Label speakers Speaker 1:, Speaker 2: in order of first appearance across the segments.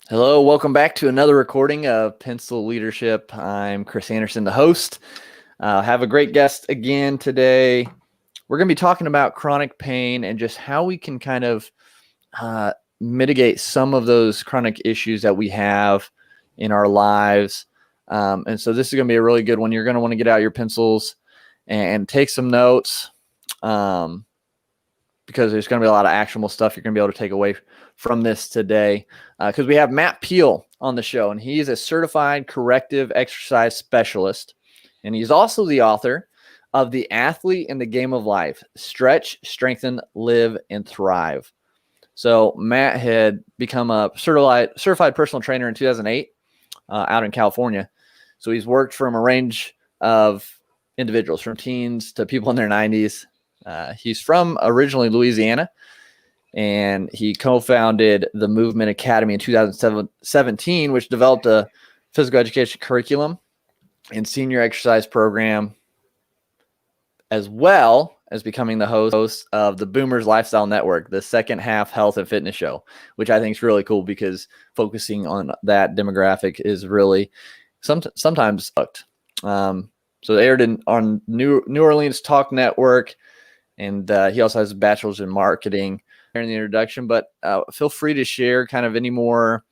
Speaker 1: Hello, welcome back to another recording of Pencil Leadership. I'm Chris Anderson, the host. Have a great guest again today. We're going to be talking about chronic pain and just how we can kind of mitigate some of those chronic issues that we have in our lives. And so this is going to be a really good one. You're going to want to get out your pencils and take some notes because there's going to be a lot of actionable stuff you're going to be able to take away from this today, because we have Matt Peale on the show, and he's a certified corrective exercise specialist, and he's also the author of The Athlete in the Game of Life: Stretch, Strengthen, Live, and Thrive. So Matt had become a certified personal trainer in 2008 out in California. So he's worked from a range of individuals, from teens to people in their 90s. He's from originally Louisiana, and he co-founded the Movement Academy in 2017, which developed a physical education curriculum and senior exercise program, as well as becoming the host of the Boomers Lifestyle Network, the second half health and fitness show, which I think is really cool because focusing on that demographic is really sometimes sucked. So they aired on New Orleans Talk Network, and he also has a bachelor's in marketing in the introduction, but feel free to share kind of any more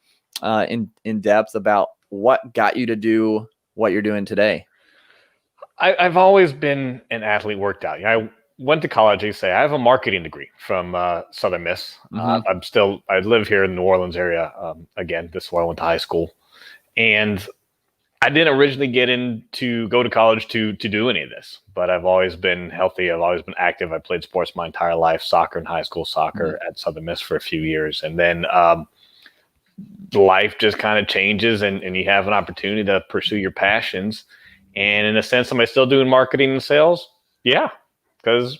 Speaker 1: in depth about what got you to do what you're doing today.
Speaker 2: I've always been an athlete, worked out. I went to college. I have a marketing degree from Southern Miss.
Speaker 1: Mm-hmm.
Speaker 2: I live here in the New Orleans area. Again, this is where I went to high school, and I didn't originally go to college to do any of this, but I've always been healthy. I've always been active. I played sports my entire life, soccer in high school, soccer at Southern Miss for a few years. And then life just kind of changes, and you have an opportunity to pursue your passions. And in a sense, am I still doing marketing and sales? Yeah, because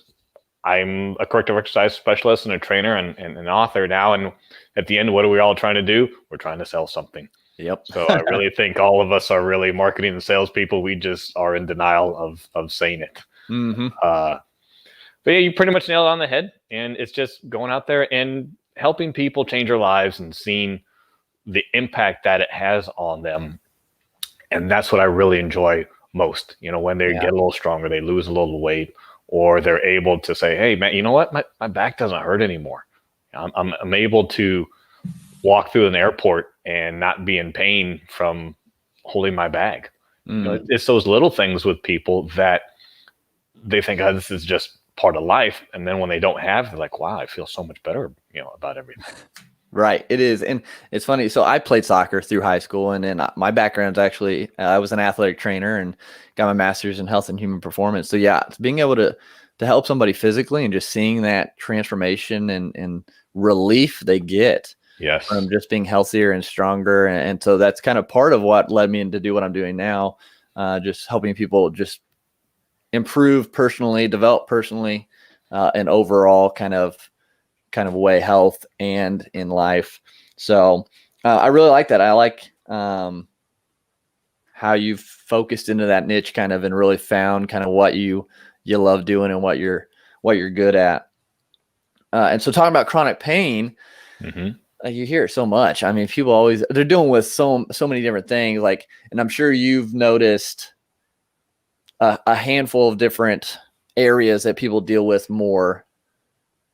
Speaker 2: I'm a corrective exercise specialist and a trainer and an author now. And at the end, what are we all trying to do? We're trying to sell something.
Speaker 1: Yep.
Speaker 2: So I really think all of us are really marketing and salespeople. We just are in denial of saying it.
Speaker 1: Mm-hmm.
Speaker 2: But yeah, you pretty much nailed it on the head. And it's just going out there and helping people change their lives and seeing the impact that it has on them. And that's what I really enjoy most. When they get a little stronger, they lose a little weight, or they're able to say, hey, man, you know what? My back doesn't hurt anymore. I'm able to walk through an airport and not be in pain from holding my bag. It's those little things with people that they think, oh, this is just part of life. And then when they don't have, they're like, wow, I feel so much better, about everything.
Speaker 1: Right. It is. And it's funny. So I played soccer through high school, and then my background's actually, I was an athletic trainer and got my master's in health and human performance. So yeah, being able to help somebody physically and just seeing that transformation and relief they get.
Speaker 2: Yes.
Speaker 1: From just being healthier and stronger. And so that's kind of part of what led me to do what I'm doing now. Just helping people just improve personally, develop personally, and overall kind of way, health and in life. So I really like that. I like how you've focused into that niche kind of and really found kind of what you love doing and what you're good at. And so talking about chronic pain, you hear it so much. I mean, people they're dealing with so many different things. And I'm sure you've noticed a handful of different areas that people deal with more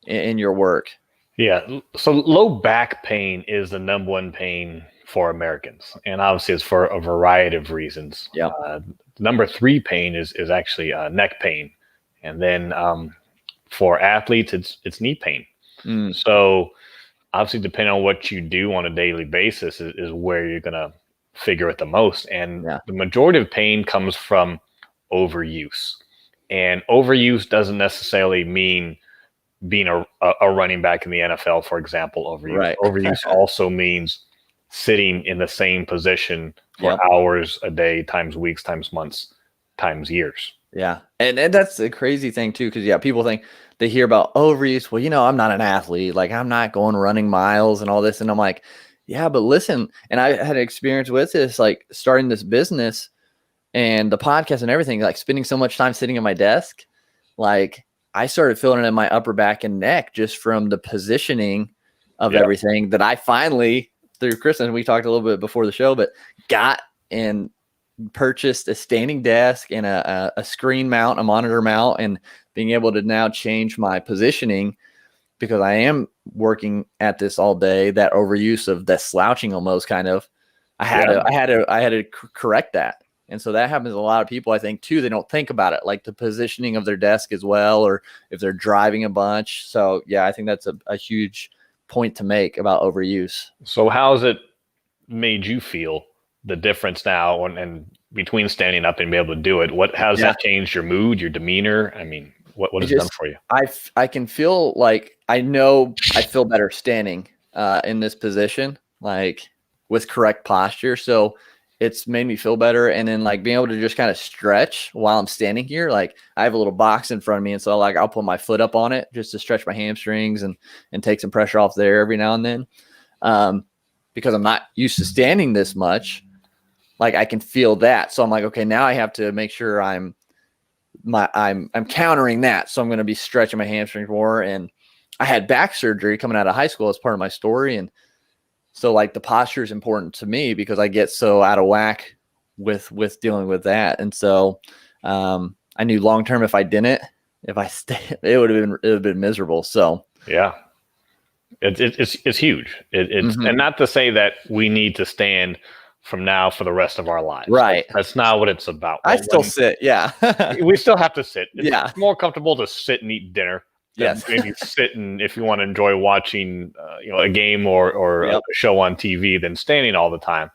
Speaker 1: in your work.
Speaker 2: Yeah. So low back pain is the number one pain for Americans. And obviously it's for a variety of reasons.
Speaker 1: Yeah.
Speaker 2: Number 3 pain is actually neck pain. And then for athletes, it's knee pain. So obviously, depending on what you do on a daily basis is where you're going to figure it the most. And the majority of pain comes from overuse. And overuse doesn't necessarily mean being a running back in the NFL, for example. Overuse.
Speaker 1: Right.
Speaker 2: Overuse also means sitting in the same position for hours a day, times weeks, times months, times years.
Speaker 1: Yeah. And that's the crazy thing too, because people think they hear about overuse. Well, I'm not an athlete. Like, I'm not going running miles and all this. And I'm like, yeah, but listen. And I had an experience with this, like starting this business and the podcast and everything, like spending so much time sitting at my desk. Like, I started feeling it in my upper back and neck just from the positioning of everything, that I finally through Chris, and we talked a little bit before the show, but got and purchased a standing desk and a screen mount, a monitor mount, and being able to now change my positioning because I am working at this all day. That overuse of that slouching almost kind of, I had to correct that. And so that happens to a lot of people, I think, too. They don't think about it, like the positioning of their desk as well, or if they're driving a bunch. So yeah, I think that's a huge point to make about overuse.
Speaker 2: So how has it made you feel, the difference now and between standing up and being able to do it? How's that changed your mood, your demeanor? I mean, what has it done for you?
Speaker 1: I can feel like I know I feel better standing in this position, like with correct posture. So it's made me feel better. And then like being able to just kind of stretch while I'm standing here. Like I have a little box in front of me. And so like I'll put my foot up on it just to stretch my hamstrings and take some pressure off there every now and then. Because I'm not used to standing this much. Like I can feel that. So I'm like, okay, now I have to make sure I'm countering that. So I'm going to be stretching my hamstrings more. And I had back surgery coming out of high school as part of my story. And so like the posture is important to me because I get so out of whack with dealing with that. And so I knew long-term, if I stayed, it would have been miserable. So
Speaker 2: yeah, it's huge. It's and not to say that we need to stand from now for the rest of our lives.
Speaker 1: Right.
Speaker 2: That's not what it's about.
Speaker 1: I still sit. Yeah.
Speaker 2: We still have to sit.
Speaker 1: It's
Speaker 2: more comfortable to sit and eat dinner.
Speaker 1: Yes.
Speaker 2: Maybe sit and if you want to enjoy watching a game or a show on TV than standing all the time.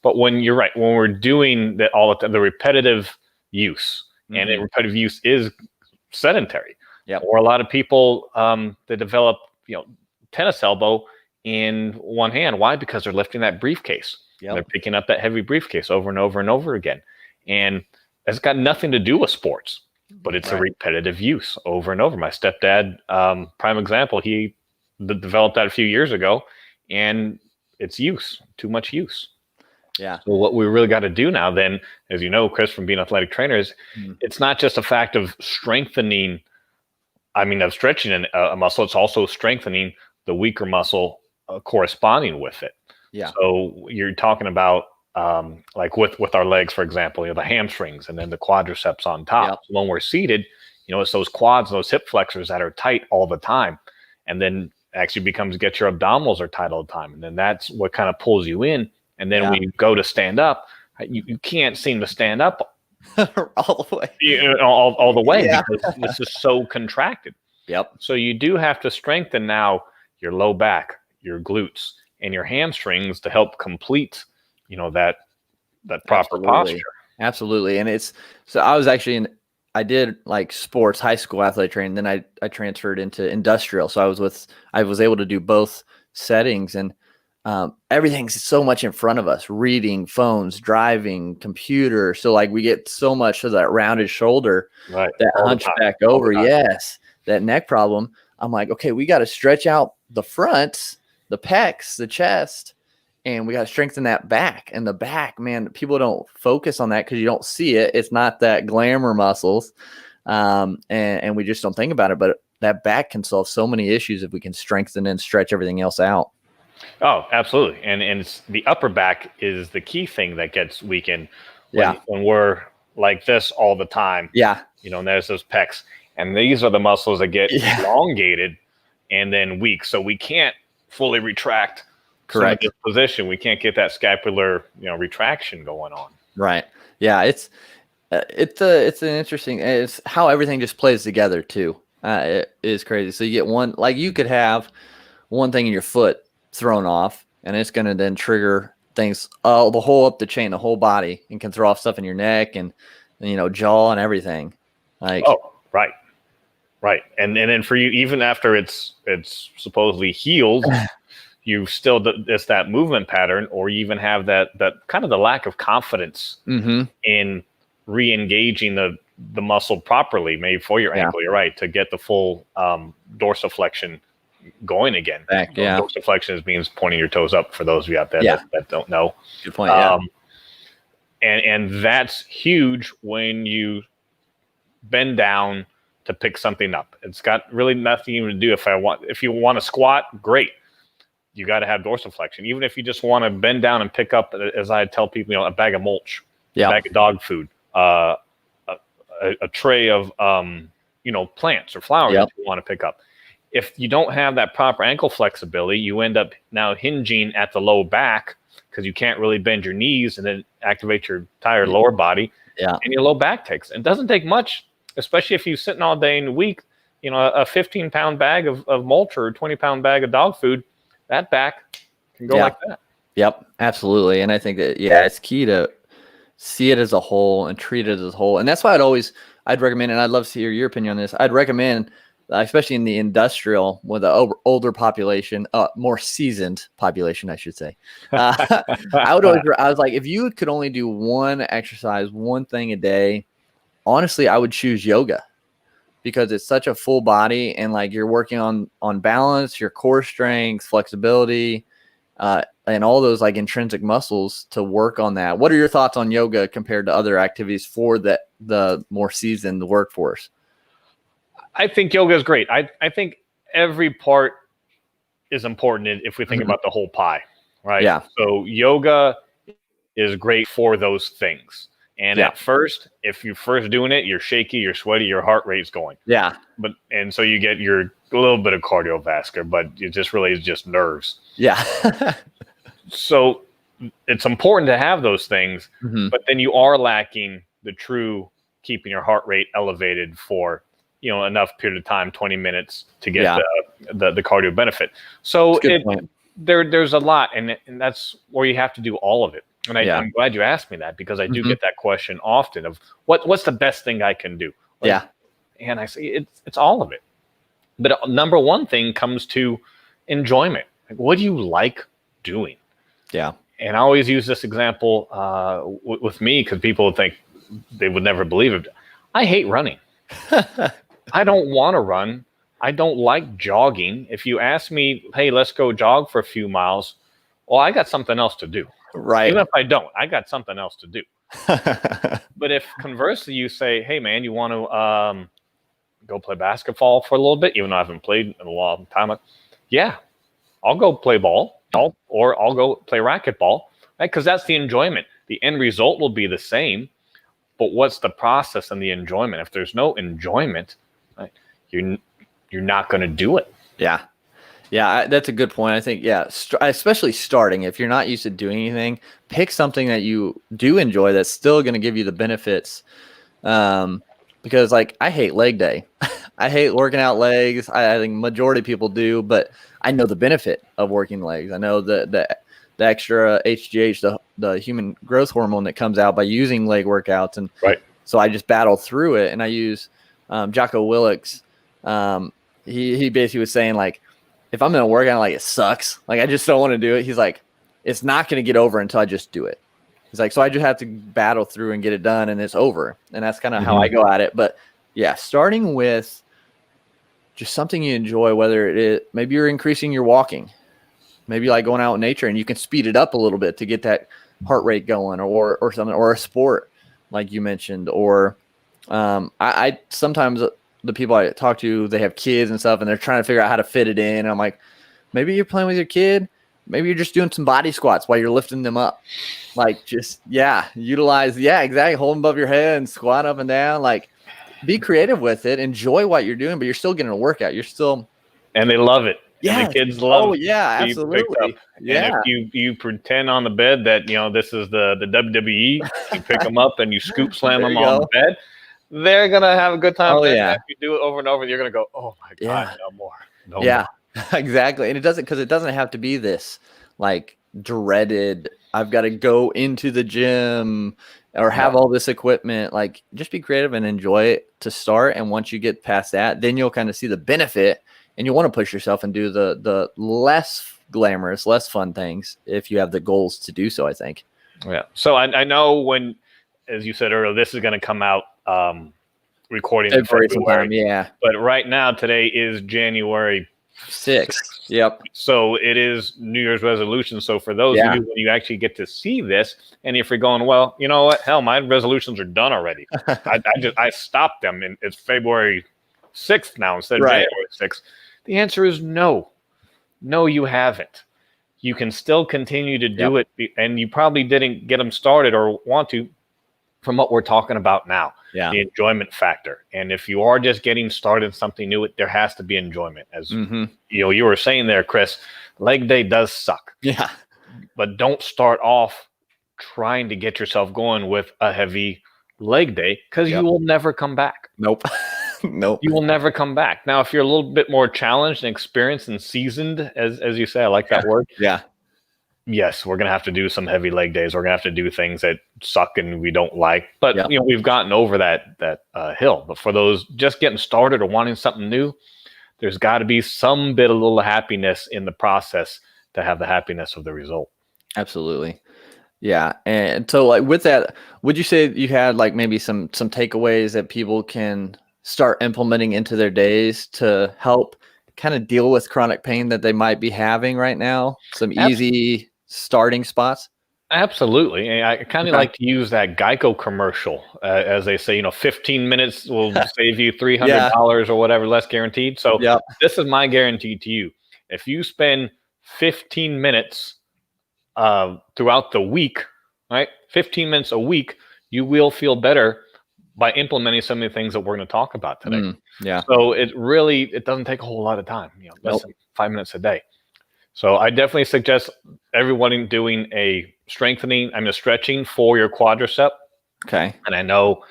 Speaker 2: But when you're right, when we're doing that all the time, the repetitive use and the repetitive use is sedentary.
Speaker 1: Yeah.
Speaker 2: Or a lot of people that develop tennis elbow in one hand. Why? Because they're lifting that briefcase. Yep. They're picking up that heavy briefcase over and over and over again. And it's got nothing to do with sports, but it's a repetitive use over and over. My stepdad, prime example, he developed that a few years ago, and it's too much use.
Speaker 1: Yeah.
Speaker 2: So what we really got to do now then, as you know, Chris, from being an athletic trainer, is it's not just a fact of stretching a muscle. It's also strengthening the weaker muscle corresponding with it.
Speaker 1: Yeah.
Speaker 2: So you're talking about like with our legs, for example, the hamstrings and then the quadriceps on top.
Speaker 1: Yep.
Speaker 2: So when we're seated, it's those quads, those hip flexors that are tight all the time. And then actually becomes get your abdominals are tight all the time. And then that's what kind of pulls you in. And then when you go to stand up, you can't seem to stand up
Speaker 1: all the way.
Speaker 2: All the way because this is so contracted.
Speaker 1: Yep.
Speaker 2: So you do have to strengthen now your low back, your glutes, and your hamstrings to help complete, that proper posture.
Speaker 1: Absolutely. And so I was actually I did like sports, high school athletic training. Then I transferred into industrial. So I was able to do both settings, and everything's so much in front of us, reading, phones, driving, computer. So like we get so much of that rounded shoulder, that hunchback over. Yes. That neck problem. I'm like, okay, we got to stretch out the fronts, the pecs, the chest, and we got to strengthen that back. And the back, man, people don't focus on that because you don't see it. It's not that glamour muscles. And we just don't think about it. But that back can solve so many issues if we can strengthen and stretch everything else out.
Speaker 2: Oh, absolutely. And it's the upper back is the key thing that gets weakened when we're like this all the time.
Speaker 1: Yeah.
Speaker 2: And there's those pecs. And these are the muscles that get elongated and then weak. So we can't fully retract this position. We can't get that scapular, retraction going on.
Speaker 1: Right. Yeah. It's an interesting, it's how everything just plays together too. It is crazy. So you get one, like you could have one thing in your foot thrown off and it's going to then trigger things, the whole up the chain, the whole body, and can throw off stuff in your neck and jaw and everything. Like,
Speaker 2: Right. And then for you, even after it's supposedly healed, you still, it's that movement pattern, or you even have that kind of the lack of confidence in re-engaging the muscle properly, maybe for your ankle. You're right, to get the full dorsiflexion going again. Dorsiflexion means pointing your toes up for those of you out there that don't know.
Speaker 1: Good point.
Speaker 2: And that's huge when you bend down to pick something up. It's got really nothing even to do if you want to squat, great. you got to have dorsiflexion. Even if you just want to bend down and pick up, as I tell people, a bag of mulch, a bag of dog food, a tray of plants or flowers that you want to pick up. If you don't have that proper ankle flexibility, you end up now hinging at the low back because you can't really bend your knees and then activate your entire lower body. Yeah. And your low back takes. It doesn't take much, especially if you're sitting all day in the week. A 15-pound bag of mulch or a 20-pound bag of dog food, that back can go like that.
Speaker 1: Yep, absolutely. And I think that, it's key to see it as a whole and treat it as a whole. And that's why I'd recommend, and I'd love to hear your opinion on this. I'd recommend, especially in the industrial with an older population, more seasoned population, I should say. I was like, if you could only do one exercise, one thing a day, honestly, I would choose yoga because it's such a full body and like you're working on balance, your core strength, flexibility, and all those like intrinsic muscles to work on that. What are your thoughts on yoga compared to other activities for the more seasoned workforce?
Speaker 2: I think yoga is great. I think every part is important if we think about the whole pie, right? Yeah. So yoga is great for those things. And at first, if you're first doing it, you're shaky, you're sweaty, your heart rate's going. Yeah. And so you get a little bit of cardiovascular, but it just really is just nerves. Yeah. So it's important to have those things, but then you are lacking the true keeping your heart rate elevated for enough period of time, 20 minutes to get the cardio benefit. So there's a lot, and that's where you have to do all of it. And I'm glad you asked me that because I do get that question often of what's the best thing I can do? And I say it's all of it. But number one thing comes to enjoyment. Like, what do you like doing? Yeah. And I always use this example with me because people would think they would never believe it. I hate running. I don't want to run. I don't like jogging. If you ask me, hey, let's go jog for a few miles, well, I got something else to do. Right. Even if I don't, I got something else to do. But if conversely you say, hey, man, you want to go play basketball for a little bit, even though I haven't played in a long time, I'll go play ball or I'll go play racquetball, right? Because that's the enjoyment. The end result will be the same. But what's the process and the enjoyment? If there's no enjoyment, right, you're not going to do it. Yeah. Yeah, that's a good point. I think, especially starting, if you're not used to doing anything, pick something that you do enjoy that's still going to give you the benefits. Because like I hate leg day. I hate working out legs. I think majority of people do, but I know the benefit of working legs. I know the extra HGH, the human growth hormone that comes out by using leg workouts. And so I just battle through it. And I use Jocko Willick's. He basically was saying like, if I'm going to work out, like it sucks, like I just don't want to do it. He's like, it's not going to get over until I just do it. He's like, so I just have to battle through and get it done and it's over. And that's kind of how I go at it. But starting with just something you enjoy, whether it is, maybe you're increasing your walking, maybe like going out in nature and you can speed it up a little bit to get that heart rate going or something, or a sport like you mentioned, or I sometimes the people I talk to, they have kids and stuff and they're trying to figure out how to fit it in. And I'm like, maybe you're playing with your kid. Maybe you're just doing some body squats while you're lifting them up. Like just, utilize, exactly. Hold them above your head and squat up and down. Like be creative with it. Enjoy what you're doing, but you're still getting a workout. You're still. And they love it. Yeah. The kids love it.
Speaker 1: Oh yeah, absolutely.
Speaker 2: Yeah. And if you pretend on the bed that, this is the WWE, you pick them up and you scoop slam them on the bed. They're going to have a good time. If you do it over and over, you're going to go, oh my God, no more. No more.
Speaker 1: Exactly. And it doesn't have to be this like dreaded, I've got to go into the gym or have all this equipment. Like just be creative and enjoy it to start. And once you get past that, then you'll kind of see the benefit and you want to push yourself and do the less glamorous, less fun things if you have the goals to do so, I think.
Speaker 2: Yeah. So I know when, as you said earlier, this is going to come out recording in February sometime, but right now today is January 6th.
Speaker 1: Yep.
Speaker 2: So it is New Year's resolution. So for those of you, when you actually get to see this, and if you're going, well, you know what, hell, my resolutions are done already. I stopped them, and it's February 6th now instead of January 6th. The answer is no. No, you haven't. you can still continue to do it. And you probably didn't get them started or want to from what we're talking about now, the enjoyment factor. And if you are just getting started something new, there has to be enjoyment. As you were saying there, Chris, leg day does suck.
Speaker 1: Yeah.
Speaker 2: But don't start off trying to get yourself going with a heavy leg day, because you will never come back.
Speaker 1: Nope. Nope.
Speaker 2: You will never come back. Now, if you're a little bit more challenged and experienced and seasoned, as you say, I like that word.
Speaker 1: Yeah.
Speaker 2: Yes, we're going to have to do some heavy leg days. We're going to have to do things that suck and we don't like. But we've gotten over that hill. But for those just getting started or wanting something new, there's got to be some bit of little happiness in the process to have the happiness of the result.
Speaker 1: Absolutely. Yeah. And so like with that, would you say you had like maybe some takeaways that people can start implementing into their days to help kind of deal with chronic pain that they might be having right now? Some easy starting spots?
Speaker 2: Absolutely. I kind of like to use that Geico commercial, as they say, 15 minutes will save you $300 or whatever, less guaranteed. So this is my guarantee to you. If you spend 15 minutes throughout the week, right? 15 minutes a week, you will feel better by implementing some of the things that we're going to talk about today. So it doesn't take a whole lot of time, less than 5 minutes a day. So I definitely suggest everyone doing a stretching for your quadricep.
Speaker 1: Okay.
Speaker 2: And I know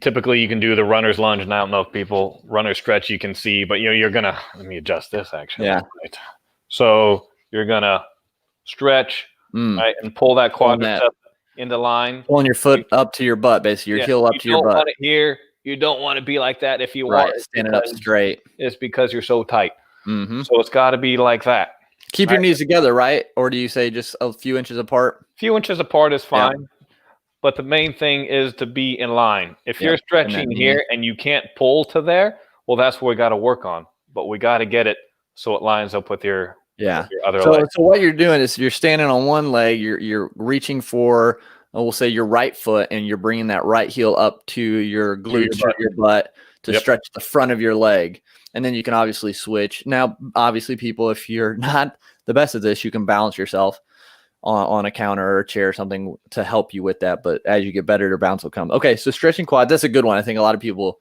Speaker 2: typically you can do the runner's lunge, and I don't know if people runner stretch you can see, but you're gonna, let me adjust this actually.
Speaker 1: Yeah.
Speaker 2: Right. So you're gonna stretch, right, and pull that quadricep into line.
Speaker 1: Pulling your foot up to your butt, basically your heel up to your butt.
Speaker 2: You don't want it here. You don't want to be like that. If you want it,
Speaker 1: standing up straight.
Speaker 2: It's because you're so tight. So it's got to be like that.
Speaker 1: Keep your knees together, right? Or do you say just a few inches apart?
Speaker 2: A few inches apart is fine. But the main thing is to be in line. If you're stretching here and you can't pull to there, well, that's what we got to work on. But we got to get it so it lines up with your other leg.
Speaker 1: So what you're doing is you're standing on one leg, you're reaching for, we'll say, your right foot, and you're bringing that right heel up to your glutes, your butt, to stretch the front of your leg. And then you can obviously switch. Now, obviously, people, if you're not the best at this, you can balance yourself on a counter or a chair or something to help you with that. But as you get better, your bounce will come. Okay, so stretching quad, that's a good one. I think a lot of people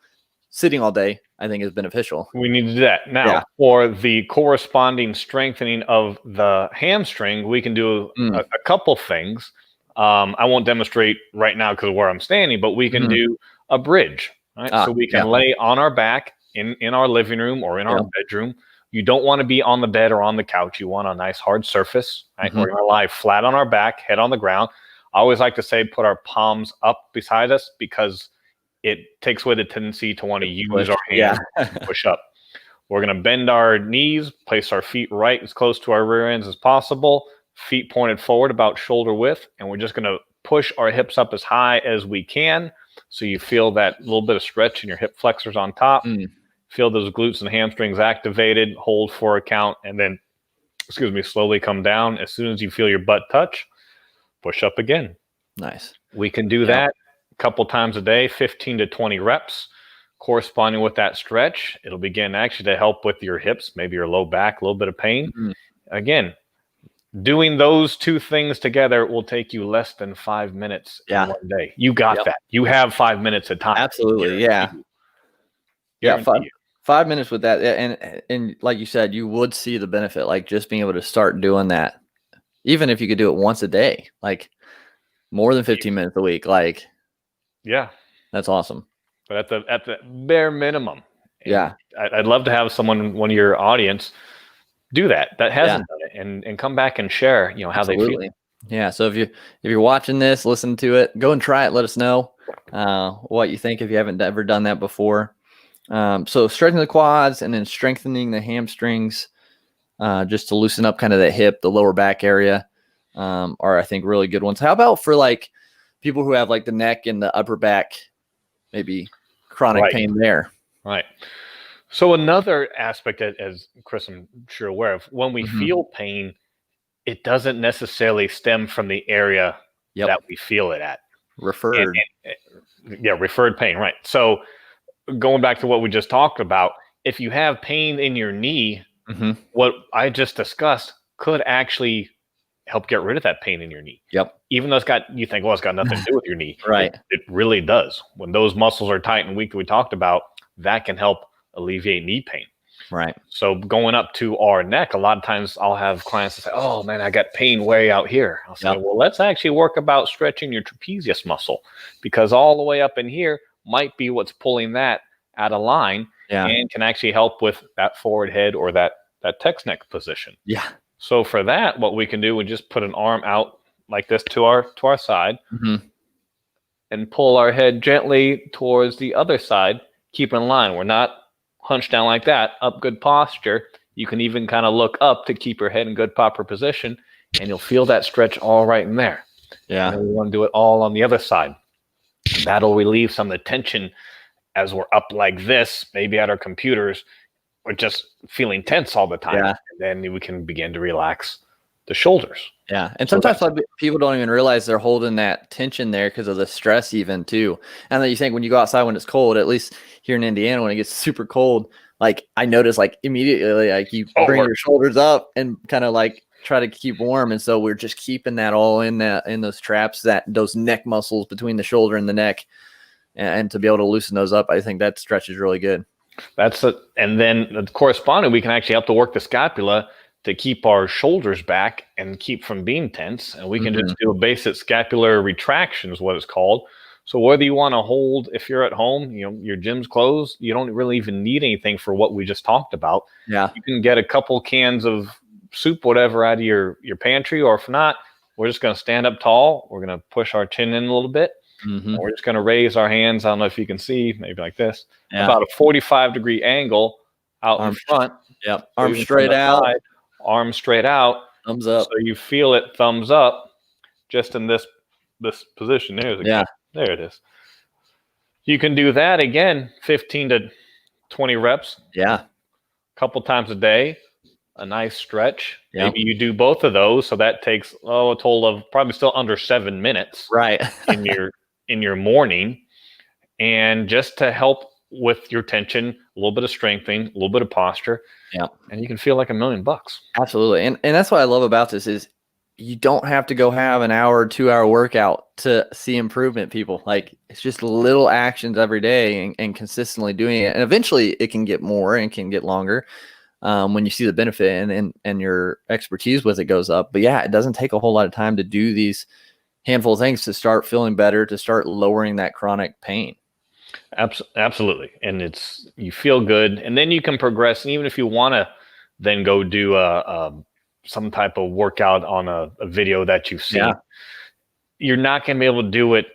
Speaker 1: sitting all day, I think, is beneficial.
Speaker 2: We need to do that. Now, for the corresponding strengthening of the hamstring, we can do a couple things. I won't demonstrate right now because of where I'm standing, but we can do a bridge. Right? So we can lay on our back in our living room or in our bedroom. You don't want to be on the bed or on the couch. You want a nice hard surface. Right? We're going to lie flat on our back, head on the ground. I always like to say put our palms up beside us, because it takes away the tendency to want to use our hands to push up. We're going to bend our knees, place our feet right as close to our rear ends as possible, feet pointed forward about shoulder width, and we're just going to push our hips up as high as we can, so you feel that little bit of stretch in your hip flexors on top. Feel those glutes and hamstrings activated, hold for a count, and then, slowly come down. As soon as you feel your butt touch, push up again.
Speaker 1: Nice.
Speaker 2: We can do that a couple times a day, 15 to 20 reps, corresponding with that stretch. It'll begin actually to help with your hips, maybe your low back, a little bit of pain. Again, doing those two things together will take you less than 5 minutes in one day. You got that. You have 5 minutes at time.
Speaker 1: Absolutely.
Speaker 2: Guarantee
Speaker 1: 5 minutes with that. And like you said, you would see the benefit, like just being able to start doing that. Even if you could do it once a day, like more than 15 minutes a week, like, that's awesome.
Speaker 2: But at the bare minimum, I'd love to have someone, one of your audience, do that hasn't done it, and come back and share, how they feel.
Speaker 1: Yeah. So if you're watching this, listen to it, go and try it. Let us know what you think if you haven't ever done that before. So strengthening the quads and then strengthening the hamstrings, just to loosen up kind of the hip, the lower back area, are, I think, really good ones. How about for like people who have like the neck and the upper back, maybe chronic pain there?
Speaker 2: Right. So another aspect, as Chris, I'm sure aware of, when we feel pain, it doesn't necessarily stem from the area that we feel it at.
Speaker 1: Referred.
Speaker 2: Referred pain. Right. So going back to what we just talked about, if you have pain in your knee, what I just discussed, could actually help get rid of that pain in your knee.
Speaker 1: Yep.
Speaker 2: Even though you think, well, it's got nothing to do with your knee.
Speaker 1: Right.
Speaker 2: It really does. When those muscles are tight and weak that we talked about, that can help alleviate knee pain.
Speaker 1: Right.
Speaker 2: So going up to our neck, a lot of times I'll have clients that say, oh man, I got pain way out here. I'll say, well, let's actually work about stretching your trapezius muscle, because all the way up in here might be what's pulling that out of line and can actually help with that forward head or that text neck position.
Speaker 1: Yeah.
Speaker 2: So for that, what we can do, we just put an arm out like this to our side and pull our head gently towards the other side. Keep in line. We're not hunched down like that. Up, good posture. You can even kind of look up to keep your head in good proper position, and you'll feel that stretch all right in there. Yeah. And we want to do it all on the other side. That'll relieve some of the tension as we're up like this, maybe at our computers. We're just feeling tense all the time. Yeah. And then we can begin to relax the shoulders.
Speaker 1: Yeah. And sometimes people don't even realize they're holding that tension there because of the stress even too. And then you think when you go outside when it's cold, at least here in Indiana, when it gets super cold, like I notice like immediately, like you bring your shoulders up and kind of like try to keep warm. And so we're just keeping that all in those traps, those neck muscles between the shoulder and the neck. And to be able to loosen those up, I think that stretch is really good.
Speaker 2: And then corresponding, we can actually help to work the scapula to keep our shoulders back and keep from being tense. And we can just do a basic scapular retraction is what it's called. So whether you want to hold, if you're at home, your gym's closed, you don't really even need anything for what we just talked about. Yeah. You can get a couple cans of soup, whatever, out of your pantry, or if not, we're just going to stand up tall. We're going to push our chin in a little bit. We're just going to raise our hands. I don't know if you can see, maybe like this, about a 45-degree angle out in front.
Speaker 1: Yep. Arms straight out.
Speaker 2: Arms straight out.
Speaker 1: Thumbs up.
Speaker 2: So you feel it thumbs up just in this position. There it is. You can do that again, 15 to 20 reps. Yeah. A couple times a day. A nice stretch. Yep. Maybe you do both of those. So that takes a total of probably still under 7 minutes. Right. in your morning. And just to help with your tension, a little bit of strengthening, a little bit of posture. Yeah. And you can feel like $1 million.
Speaker 1: Absolutely. And that's what I love about this is you don't have to go have an hour or 2 hour workout to see improvement, people. Like it's just little actions every day and consistently doing it. And eventually it can get more and can get longer when you see the benefit and your expertise with it goes up. But yeah, it doesn't take a whole lot of time to do these handful of things to start feeling better, to start lowering that chronic pain.
Speaker 2: Absolutely. And you feel good, and then you can progress. And even if you want to then go do some type of workout on a video that you've seen, you're not going to be able to do it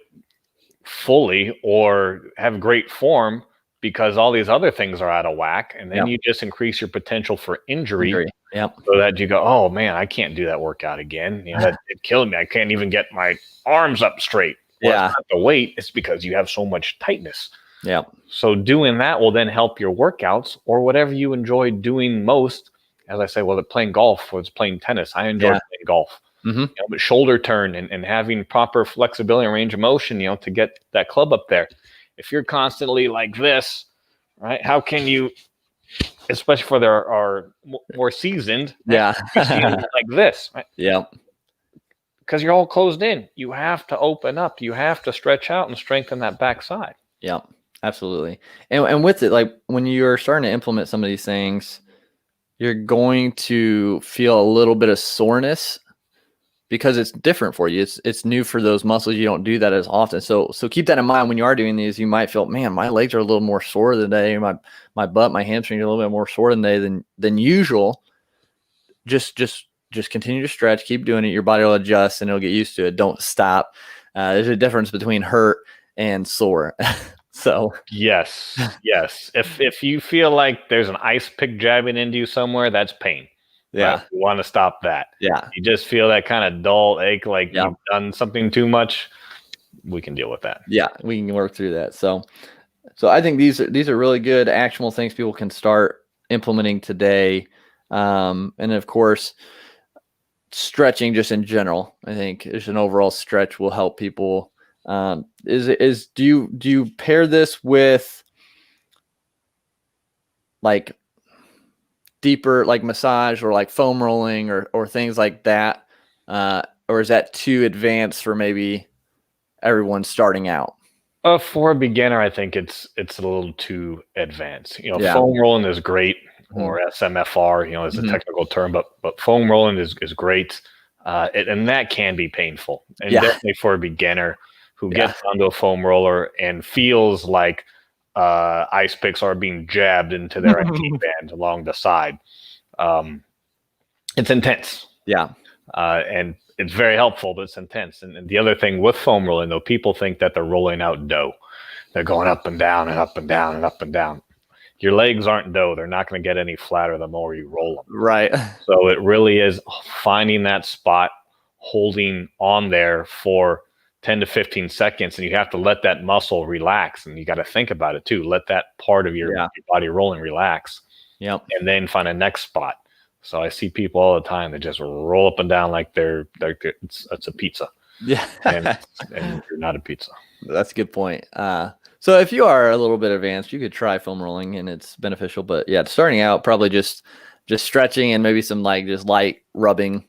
Speaker 2: fully or have great form because all these other things are out of whack. And then you just increase your potential for injury. So that you go, oh man, I can't do that workout again. It killed me. I can't even get my arms up straight. Well, it's not the weight, it's because you have so much tightness. Yeah. So doing that will then help your workouts or whatever you enjoy doing most. As I say, whether playing golf or it's playing tennis, I enjoy playing golf. But shoulder turn and having proper flexibility and range of motion, to get that club up there. If you're constantly like this, right? How can you, especially for our more seasoned, like this, right? Yeah. Because you're all closed in. You have to open up. You have to stretch out and strengthen that backside.
Speaker 1: Yeah, absolutely. And with it, like when you're starting to implement some of these things, you're going to feel a little bit of soreness because it's different for you. It's new for those muscles. You don't do that as often. So keep that in mind when you are doing these. You might feel, man, my legs are a little more sore today. My butt, my hamstrings are a little bit more sore today than usual. Just continue to stretch, keep doing it. Your body will adjust and it'll get used to it. Don't stop. There's a difference between hurt and sore. So
Speaker 2: yes. If you feel like there's an ice pick jabbing into you somewhere, that's pain. Yeah. You want to stop that. Yeah. You just feel that kind of dull ache, like you've done something too much. We can deal with that.
Speaker 1: Yeah, we can work through that. So I think these are really good actionable things people can start implementing today. And of course, stretching just in general, I think just an overall stretch will help people. Do you pair this with like deeper like massage or like foam rolling or things like that? Or is that too advanced for maybe everyone starting out?
Speaker 2: For a beginner, I think it's a little too advanced.
Speaker 1: Yeah.
Speaker 2: Foam rolling is great,
Speaker 1: Mhm.
Speaker 2: or SMFR, is a
Speaker 1: Mhm.
Speaker 2: technical term, but foam rolling is great, and that can be painful, and
Speaker 1: Yeah.
Speaker 2: definitely for a beginner who
Speaker 1: Yeah.
Speaker 2: gets onto a foam roller and feels like ice picks are being jabbed into their IT band along the side. It's intense.
Speaker 1: Yeah.
Speaker 2: And it's very helpful, but it's intense. And the other thing with foam rolling, though, people think that they're rolling out dough. They're going up and down and up and down and up and down. Your legs aren't dough. They're not going to get any flatter the more you roll them.
Speaker 1: Right.
Speaker 2: So it really is finding that spot, holding on there for 10 to 15 seconds, and you have to let that muscle relax. And you got to think about it too. Let that part of your body rolling relax.
Speaker 1: Yep.
Speaker 2: And then find a next spot. So I see people all the time that just roll up and down like it's a pizza.
Speaker 1: Yeah.
Speaker 2: and you're not a pizza.
Speaker 1: That's a good point. So if you are a little bit advanced, you could try foam rolling and it's beneficial. But yeah, starting out, probably just stretching and maybe some like just light rubbing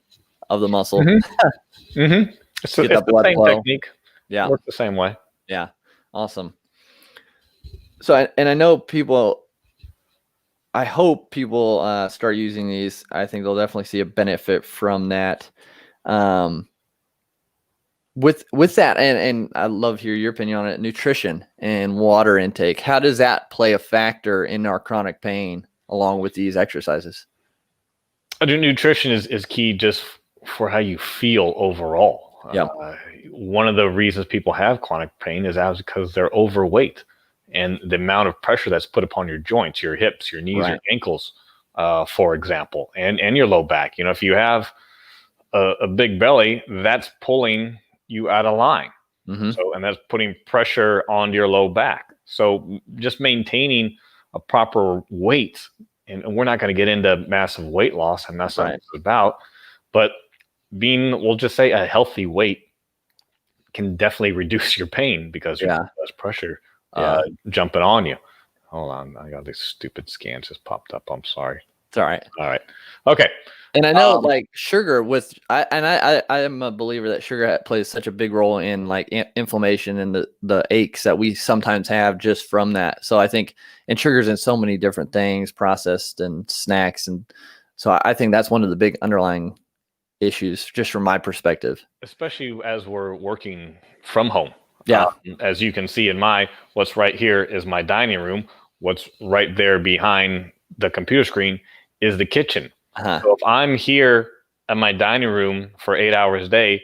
Speaker 1: of the muscle.
Speaker 2: Mm-hmm. Mm-hmm. It's the same
Speaker 1: flow.
Speaker 2: technique.
Speaker 1: Yeah.
Speaker 2: It works the same way.
Speaker 1: Yeah. Awesome. So, and I know I hope people start using these. I think they'll definitely see a benefit from that. With that, and I'd love to hear your opinion on it. Nutrition and water intake. How does that play a factor in our chronic pain along with these exercises?
Speaker 2: I think nutrition is key just for how you feel overall.
Speaker 1: Yeah.
Speaker 2: One of the reasons people have chronic pain is because they're overweight, and the amount of pressure that's put upon your joints, your hips, your knees, your ankles, for example, and your low back. If you have a big belly, that's pulling you out of line.
Speaker 1: Mm-hmm.
Speaker 2: So, and that's putting pressure on your low back. So just maintaining a proper weight, and we're not going to get into massive weight loss, and that's what it's about, but we'll just say a healthy weight can definitely reduce your pain because you have less pressure jumping on you. Hold on. I got these stupid scans just popped up. I'm sorry.
Speaker 1: It's all right.
Speaker 2: All right. Okay.
Speaker 1: And I know like sugar I am a believer that sugar plays such a big role in like inflammation and the aches that we sometimes have just from that. So I think, and sugar's in so many different things, processed and snacks. And so I think that's one of the big underlying issues just from my perspective.
Speaker 2: Especially as we're working from home.
Speaker 1: Yeah.
Speaker 2: As you can see what's right here is my dining room. What's right there behind the computer screen is the kitchen. So if I'm here at my dining room for 8 hours a day,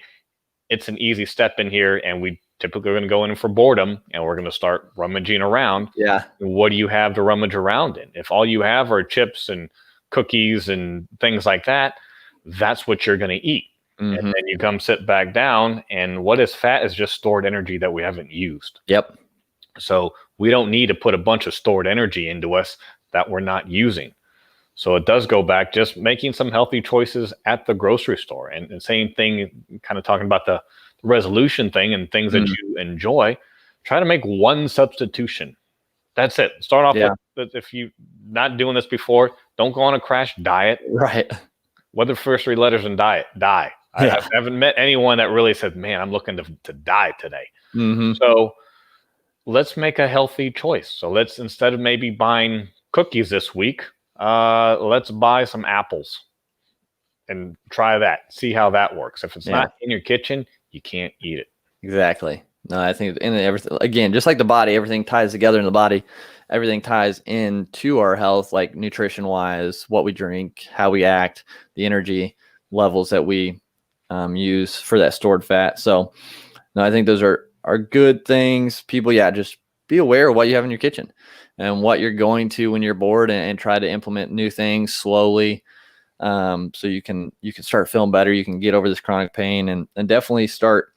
Speaker 2: it's an easy step in here, and we typically are going to go in for boredom, and we're going to start rummaging around.
Speaker 1: Yeah.
Speaker 2: What do you have to rummage around in? If all you have are chips and cookies and things like that, that's what you're going to eat. Mm-hmm. And then you come sit back down, and what is fat is just stored energy that we haven't used.
Speaker 1: Yep. So
Speaker 2: we don't need to put a bunch of stored energy into us that we're not using. So it does go back just making some healthy choices at the grocery store, and same thing, kind of talking about the resolution thing and things that you enjoy. Try to make one substitution. That's it. Start off with, if you're not doing this before, don't go on a crash diet.
Speaker 1: Right.
Speaker 2: What are the first 3 letters in diet? Die. I haven't met anyone that really said, man, I'm looking to die today.
Speaker 1: Mm-hmm.
Speaker 2: So let's make a healthy choice. So let's, instead of maybe buying cookies this week, let's buy some apples and try that. See how that works. If it's not in your kitchen, you can't eat it.
Speaker 1: Exactly. No, I think in everything, again, just like the body, everything ties together in the body. Everything ties into our health, like nutrition wise, what we drink, how we act, the energy levels that we use for that stored fat. So no, I think those are good things. People, just be aware of what you have in your kitchen and what you're going to when you're bored, and try to implement new things slowly. So you can start feeling better. You can get over this chronic pain, and definitely start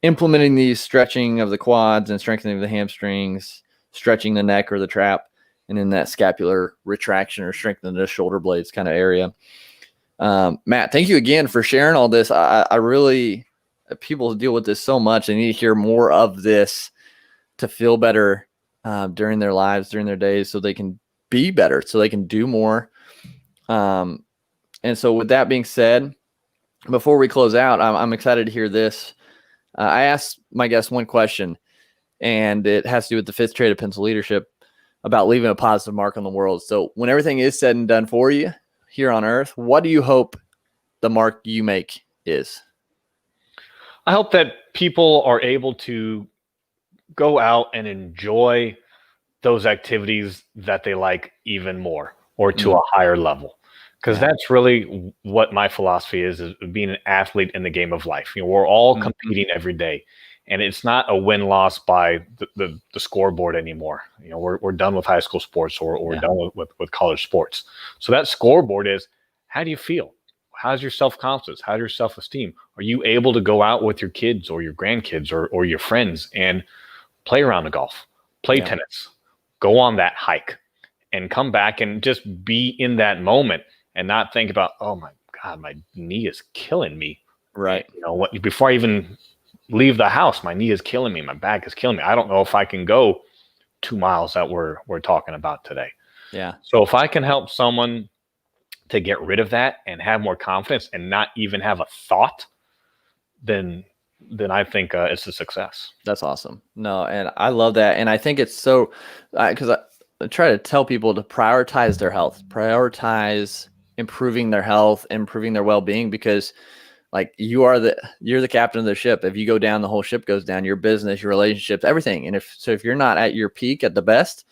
Speaker 1: implementing these stretching of the quads and strengthening of the hamstrings, stretching the neck or the trap, and in that scapular retraction or strengthening the shoulder blades kind of area. Matt, thank you again for sharing all this. I really, people deal with this so much. They need to hear more of this to feel better during their lives, during their days, so they can be better, so they can do more. And so with that being said, before we close out, I'm excited to hear this. I asked my guest one question, and it has to do with the fifth trait of pencil leadership, about leaving a positive mark on the world. So when everything is said and done for you here on earth, what do you hope the mark you make is?
Speaker 2: I hope that people are able to go out and enjoy those activities that they like even more, or to a higher level. Because that's really what my philosophy is being an athlete in the game of life. We're all competing every day, and it's not a win-loss by the scoreboard anymore. We're done with high school sports, or we're done with college sports. So that scoreboard is, how do you feel? How's your self-confidence? How's your self-esteem? Are you able to go out with your kids or your grandkids or your friends and play around the golf, play tennis, go on that hike, and come back and just be in that moment and not think about, oh my God, my knee is killing me.
Speaker 1: Right.
Speaker 2: Before I even leave the house, my knee is killing me. My back is killing me. I don't know if I can go 2 miles that we're talking about today.
Speaker 1: Yeah.
Speaker 2: So if I can help someone to get rid of that and have more confidence and not even have a thought, then I think it's a success.
Speaker 1: That's awesome. No, and I love that. And I think it's so, because I try to tell people to prioritize their health, prioritize improving their health, improving their well-being, because like you're the captain of the ship. If you go down, the whole ship goes down, your business, your relationships, everything. And if you're not at your peak at the best,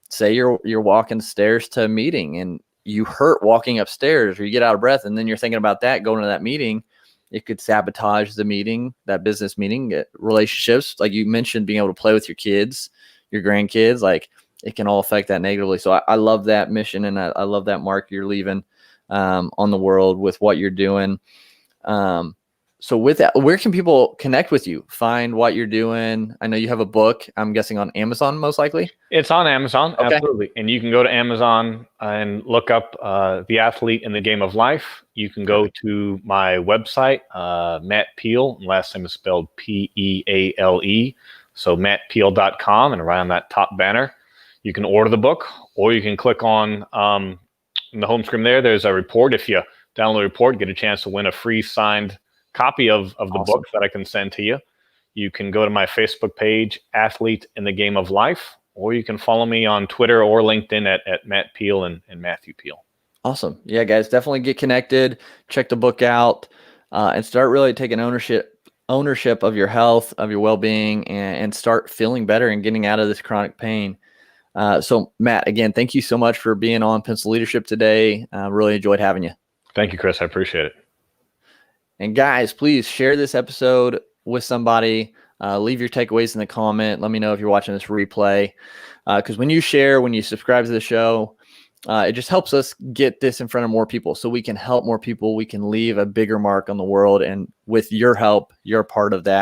Speaker 1: say you're walking stairs to a meeting and you hurt walking upstairs, or you get out of breath, and then you're thinking about that going to that meeting, it could sabotage the meeting, that business meeting, relationships. Like you mentioned, being able to play with your kids, your grandkids, like it can all affect that negatively. So I love that mission, and I love that mark you're leaving on the world with what you're doing. So with that, where can people connect with you, find what you're doing? I know you have a book, I'm guessing on Amazon, most likely.
Speaker 2: It's on Amazon.
Speaker 1: Okay.
Speaker 2: Absolutely. And you can go to Amazon and look up The Athlete in the Game of Life. You can go to my website, Matt Peale. Last name is spelled Peale. So mattpeale.com, and right on that top banner, you can order the book, or you can click on the home screen there. There's a report. If you download the report, get a chance to win a free signed copy of the book that I can send to you. You can go to my Facebook page, Athlete in the Game of Life, or you can follow me on Twitter or LinkedIn at Matt Peale and Matthew Peale.
Speaker 1: Awesome. Yeah, guys, definitely get connected, check the book out, and start really taking ownership of your health, of your well-being, and start feeling better and getting out of this chronic pain. So Matt, again, thank you so much for being on Pencil Leadership today. Really enjoyed having you.
Speaker 2: Thank you, Chris. I appreciate it.
Speaker 1: And guys, please share this episode with somebody. Leave your takeaways in the comment. Let me know if you're watching this replay. Because when you share, when you subscribe to the show, it just helps us get this in front of more people, so we can help more people. We can leave a bigger mark on the world. And with your help, you're a part of that.